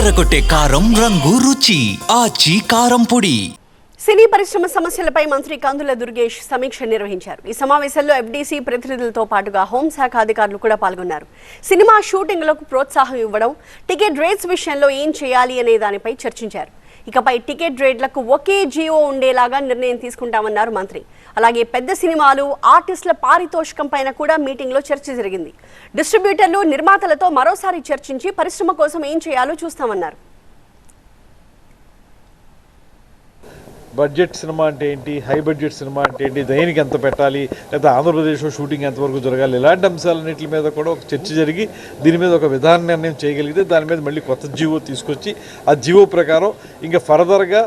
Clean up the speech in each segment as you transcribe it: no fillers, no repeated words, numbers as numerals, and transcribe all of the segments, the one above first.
అదరగొట్టే కారం రంగు రుచి ఆచి కారం పొడి. సినీ పరిశ్రమ సమస్యలపై మంత్రి కందుల దుర్గేష్ సమీక్ష నిర్వహించారు. ఈ సమావేశంలో ఎఫ్డీసీ ప్రతినిధులతో పాటుగా హోంశాఖ అధికారులు కూడా పాల్గొన్నారు. సినిమా షూటింగ్లకు ప్రోత్సాహం ఇవ్వడం, టికెట్ రేట్స్ విషయంలో ఏం చేయాలి అనే దానిపై చర్చించారు. ఇకపై టికెట్ రేట్లకు ఒకే జీవో ఉండేలాగా నిర్ణయం తీసుకుంటామన్నారు మంత్రి. అలాగే పెద్ద సినిమాలు, ఆర్టిస్టుల పారితోషికం పైన కూడా మీటింగ్లో చర్చ జరిగింది. డిస్ట్రిబ్యూటర్లు, నిర్మాతలతో మరోసారి చర్చించి పరిశ్రమ కోసం ఏం చేయాలో చూస్తామన్నారు. బడ్జెట్ సినిమా అంటే ఏంటి, హై బడ్జెట్ సినిమా అంటే ఏంటి, దేనికి ఎంత పెట్టాలి, లేదా ఆంధ్రప్రదేశ్లో షూటింగ్ ఎంతవరకు జరగాలి, ఇలాంటి అంశాలన్నింటి మీద కూడా ఒక చర్చ జరిగి దీని మీద ఒక విధాన నిర్ణయం చేయగలిగితే దాని మీద మళ్ళీ కొత్త జీవో తీసుకొచ్చి ఆ జీవో ప్రకారం ఇంకా ఫర్దర్గా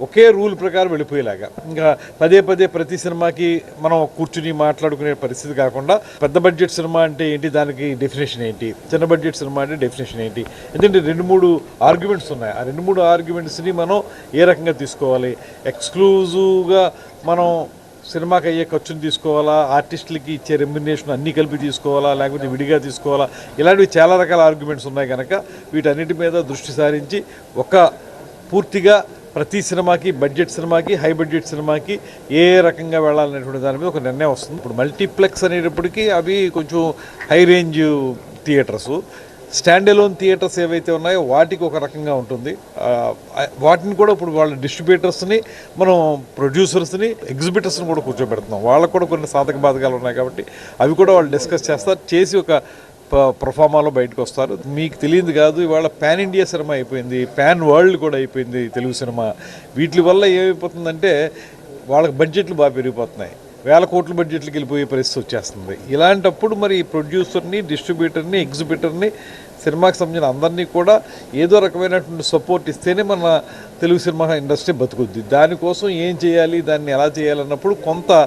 ఒకే రూల్ ప్రకారం వెళ్ళిపోయేలాగా, ఇంకా పదే పదే ప్రతి సినిమాకి మనం కూర్చుని మాట్లాడుకునే పరిస్థితి కాకుండా పెద్ద బడ్జెట్ సినిమా అంటే ఏంటి, దానికి డెఫినేషన్ ఏంటి, చిన్న బడ్జెట్ సినిమా అంటే డెఫినేషన్ ఏంటి, ఎందుకంటే 2-3 ఆర్గ్యుమెంట్స్ ఉన్నాయి. ఆ 2-3 ఆర్గ్యుమెంట్స్ని మనం ఏ రకంగా తీసుకోవాలి, ఎక్స్క్లూజివ్గా మనం సినిమాకి అయ్యే ఖర్చుని తీసుకోవాలా, ఆర్టిస్టులకి ఇచ్చే రెమ్యునరేషన్ అన్నీ కలిపి తీసుకోవాలా, లేకపోతే విడిగా తీసుకోవాలా, ఇలాంటివి చాలా రకాల ఆర్గ్యుమెంట్స్ ఉన్నాయి కనుక వీటన్నిటి మీద దృష్టి సారించి ఒక పూర్తిగా ప్రతి సినిమాకి, బడ్జెట్ సినిమాకి, హై బడ్జెట్ సినిమాకి ఏ రకంగా వెళ్ళాలనేటువంటి దాని మీద ఒక నిర్ణయం వస్తుంది. ఇప్పుడు మల్టీప్లెక్స్ అనేటప్పటికీ అవి కొంచెం high range theatres, stand alone theatres ఏవైతే ఉన్నాయో వాటికి ఒక రకంగా ఉంటుంది. వాటిని కూడా ఇప్పుడు వాళ్ళ డిస్ట్రిబ్యూటర్స్ని, మనం ప్రొడ్యూసర్స్ని, ఎగ్జిబిటర్స్ని కూడా కూర్చోబెడుతున్నాం. వాళ్ళకు కూడా కొన్ని సాధక బాధకాలు ఉన్నాయి కాబట్టి అవి కూడా వాళ్ళు డిస్కస్ చేస్తారు, చేసి ఒక ప్రొఫామాలో బయటకు వస్తారు. మీకు తెలియదు కాదు, ఇవాళ పాన్ ఇండియా సినిమా అయిపోయింది, పాన్ వరల్డ్ కూడా అయిపోయింది తెలుగు సినిమా. వీటి వల్ల ఏమైపోతుందంటే వాళ్ళకి బడ్జెట్లు బాగా పెరిగిపోతున్నాయి, 1000 కోట్ల బడ్జెట్లకు వెళ్ళిపోయే పరిస్థితి వచ్చేస్తుంది. ఇలాంటప్పుడు మరి ప్రొడ్యూసర్ని, డిస్ట్రిబ్యూటర్ని, ఎగ్జిబిటర్ని, సినిమాకి సంబంధించిన అందరినీ కూడా ఏదో రకమైనటువంటి సపోర్ట్ ఇస్తేనే మన తెలుగు సినిమా ఇండస్ట్రీ బతుకుద్ది. దానికోసం ఏం చేయాలి, దాన్ని ఎలా చేయాలన్నప్పుడు కొంత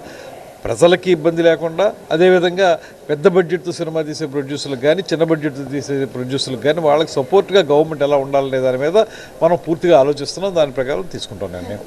ప్రజలకి ఇబ్బంది లేకుండా, అదేవిధంగా పెద్ద బడ్జెట్తో సినిమా తీసే ప్రొడ్యూసర్లకు కానీ, చిన్న బడ్జెట్తో తీసే ప్రొడ్యూసర్లకు కానీ వాళ్ళకి సపోర్ట్గా గవర్నమెంట్ ఎలా ఉండాలనే దాని మీద మనం పూర్తిగా ఆలోచిస్తున్నాం. దాని ప్రకారం తీసుకుంటాం నేను.